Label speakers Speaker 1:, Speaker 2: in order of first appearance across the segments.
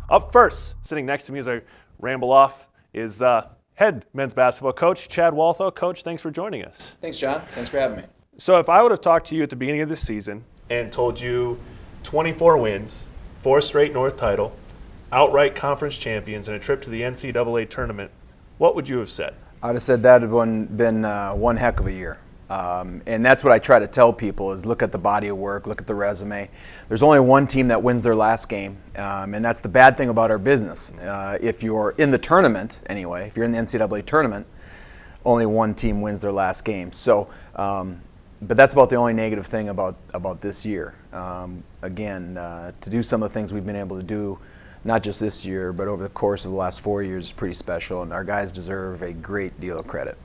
Speaker 1: Up first, sitting next to me as I ramble off, is head men's basketball coach Chad Walthall. Coach, thanks for joining us.
Speaker 2: Thanks, John. Thanks for having me.
Speaker 1: So if I would have talked to you at the beginning of this season and told you 24 wins, 4 straight North title, outright conference champions, and a trip to the NCAA tournament, what would you have said?
Speaker 3: I would have said that had been one heck of a year. And that's what I try to tell people is look at the body of work, look at the resume. There's only one team that wins their last game, and that's the bad thing about our business. If you're in the tournament, anyway, if you're in the NCAA tournament, only one team wins their last game. So, but that's about the only negative thing about this year. Again, to do some of the things we've been able to do, not just this year, but over the course of the last 4 years is pretty special, and our guys deserve a great deal of credit.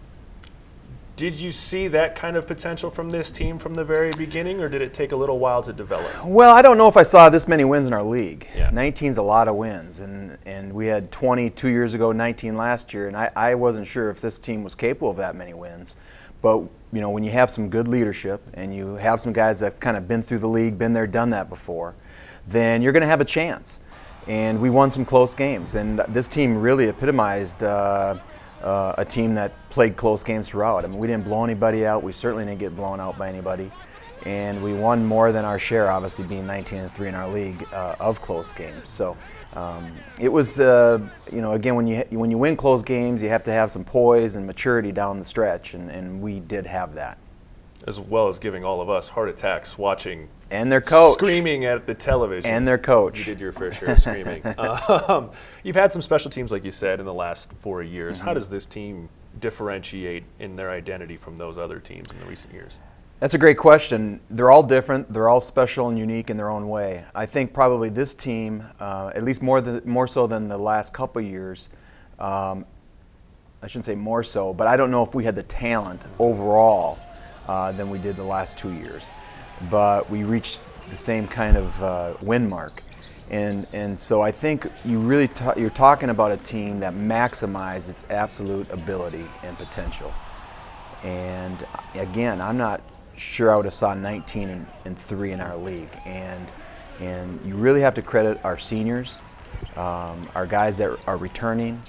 Speaker 1: Did you see that kind of potential from this team from the very beginning, or did it take a little while to develop?
Speaker 3: Well, I don't know if I saw this many wins in our league.
Speaker 1: Yeah.
Speaker 3: 19's a lot of wins, and we had 20 2 years ago, 19 last year, and I wasn't sure if this team was capable of that many wins. But you know, when you have some good leadership and you have some guys that have kind of been through the league, been there, done that before, then you're going to have a chance. And we won some close games, and this team really epitomized a team that played close games throughout. I mean, we didn't blow anybody out. We certainly didn't get blown out by anybody. And we won more than our share, obviously being 19-3 in our league, of close games. So it was, you know, again, when you win close games, you have to have some poise and maturity down the stretch, and we did have that.
Speaker 1: As well as giving all of us heart attacks watching
Speaker 3: and their coach
Speaker 1: screaming at the television.
Speaker 3: And their coach.
Speaker 1: You did your fair share of screaming. You've had some special teams, like you said, in the last 4 years.
Speaker 3: Mm-hmm.
Speaker 1: How does this team differentiate in their identity from those other teams in the recent years?
Speaker 3: That's a great question. They're all different. They're all special and unique in their own way. I think probably this team, at least more so than the last couple of years, I shouldn't say more so, but I don't know if we had the talent overall than we did the last 2 years. But we reached the same kind of win mark. And so I think you're talking about a team that maximized its absolute ability and potential. And again, I'm not sure I would have saw 19-3 in our league. And you really have to credit our seniors, our guys that are returning.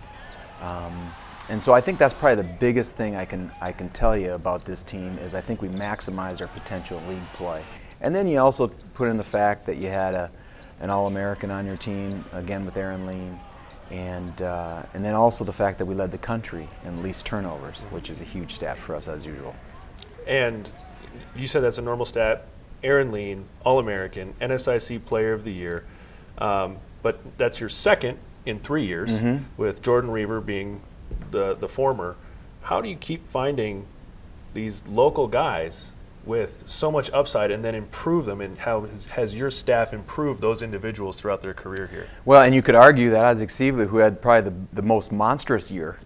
Speaker 3: And so I think that's probably the biggest thing I can tell you about this team is I think we maximize our potential league play. And then you also put in the fact that you had an All-American on your team, again with Aaron Lean, and then also the fact that we led the country in least turnovers, which is a huge stat for us as usual.
Speaker 1: And you said that's a normal stat. Aaron Lean, All-American, NSIC Player of the Year, but that's your second in 3 years, with Jordan Reaver being the former. How do you keep finding these local guys with so much upside and then improve them, and how has your staff improved those individuals throughout their career here?
Speaker 3: Well, and you could argue that Isaac Sievely, who had probably the most monstrous year,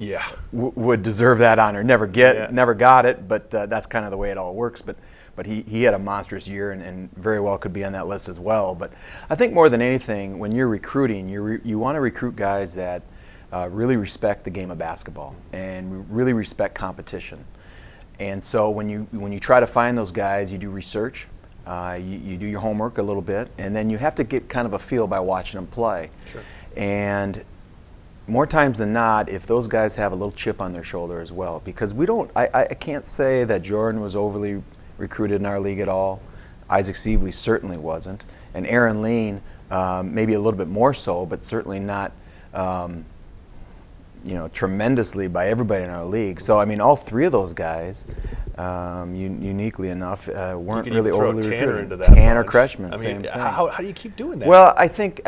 Speaker 3: would deserve that honor. Never got it, but that's kind of the way it all works. But he had a monstrous year and very well could be on that list as well. But I think more than anything, when you're recruiting, you want to recruit guys that really respect the game of basketball and really respect competition. And so when you try to find those guys, you do research, you do your homework a little bit, and then you have to get kind of a feel by watching them play.
Speaker 1: Sure.
Speaker 3: And more times than not, if those guys have a little chip on their shoulder as well, because I can't say that Jordan was overly recruited in our league at all. Isaac Sievely certainly wasn't, and Aaron Lean maybe a little bit more so, but certainly not tremendously by everybody in our league. So I mean, all three of those guys, uniquely enough, weren't really overly
Speaker 1: Tanner
Speaker 3: recruited.
Speaker 1: into that
Speaker 3: Tanner,
Speaker 1: bunch.
Speaker 3: Kreshman,
Speaker 1: I mean,
Speaker 3: same thing.
Speaker 1: How do you keep doing that?
Speaker 3: Well, I think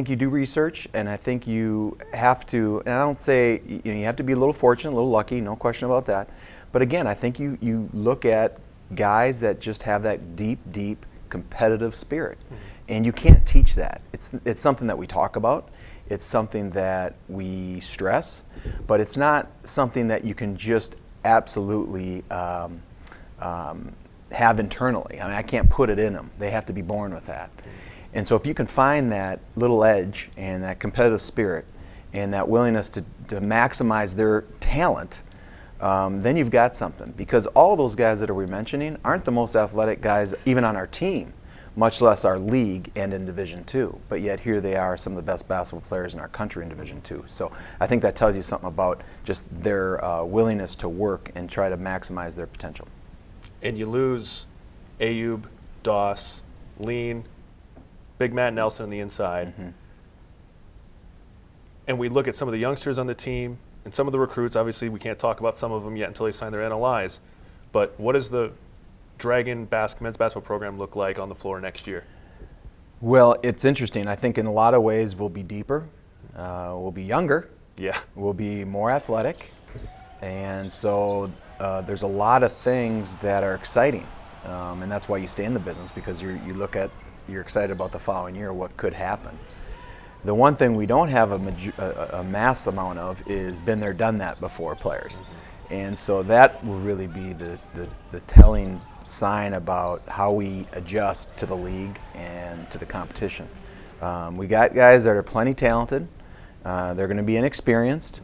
Speaker 3: you do research, and I think you have to. And I don't say you have to be a little fortunate, a little lucky, no question about that. But again, I think you look at guys that just have that deep competitive spirit, and you can't teach that. It's something that we talk about. It's something that we stress, but it's not something that you can just absolutely have internally. I mean, I can't put it in them. They have to be born with that. And so if you can find that little edge and that competitive spirit and that willingness to maximize their talent, then you've got something. Because all those guys that we're mentioning aren't the most athletic guys even on our team, much less our league and in Division II. But yet here they are, some of the best basketball players in our country in Division II. So I think that tells you something about just their willingness to work and try to maximize their potential.
Speaker 1: And you lose Ayub, Doss, Lean, Big Matt Nelson on the inside.
Speaker 3: Mm-hmm.
Speaker 1: And we look at some of the youngsters on the team and some of the recruits. Obviously, we can't talk about some of them yet until they sign their NLIs. But what does the Dragon men's basketball program look like on the floor next year?
Speaker 3: Well, it's interesting. I think in a lot of ways we'll be deeper, we'll be younger,
Speaker 1: Yeah.
Speaker 3: we'll be more athletic, and so there's a lot of things that are exciting, and that's why you stay in the business, because you're excited about the following year, what could happen. The one thing we don't have a mass amount of is been there, done that before players. And so that will really be the telling sign about how we adjust to the league and to the competition. We got guys that are plenty talented. They're going to be inexperienced.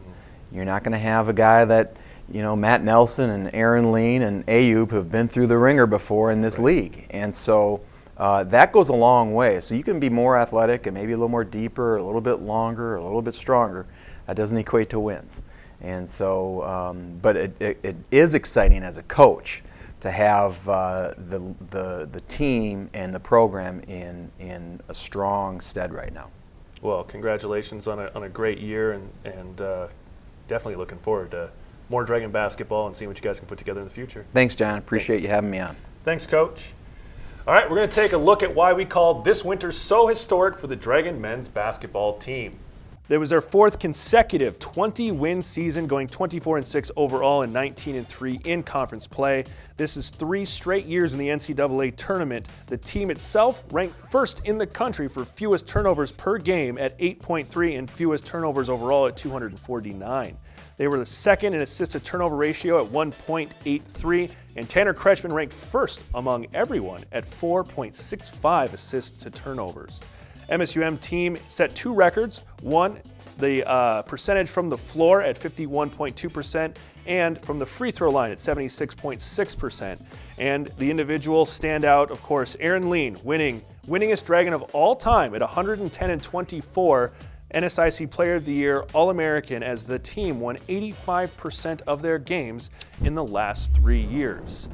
Speaker 3: You're not going to have a guy that, Matt Nelson and Aaron Lean and Ayub have been through the ringer before in this league. And so that goes a long way. So you can be more athletic and maybe a little more deeper, a little bit longer, a little bit stronger. That doesn't equate to wins. And so, but it is exciting as a coach to have the team and the program in a strong stead right now.
Speaker 1: Well, congratulations on a great year, and definitely looking forward to more Dragon basketball and seeing what you guys can put together in the future.
Speaker 3: Thanks, John. Appreciate you having me on.
Speaker 1: Thanks, Coach. All right, we're going to take a look at why we called this winter so historic for the Dragon men's basketball team. It was their fourth consecutive 20-win season, going 24-6 overall and 19-3 in conference play. This is 3 straight years in the NCAA tournament. The team itself ranked first in the country for fewest turnovers per game at 8.3 and fewest turnovers overall at 249. They were the second in assist-to-turnover ratio at 1.83, and Tanner Kretschmann ranked first among everyone at 4.65 assists to turnovers. MSUM team set 2 records. One, the percentage from the floor at 51.2% and from the free throw line at 76.6%. And the individual standout, of course, Aaron Lean, winningest Dragon of all time at 110-24, NSIC Player of the Year, All-American, as the team won 85% of their games in the last 3 years.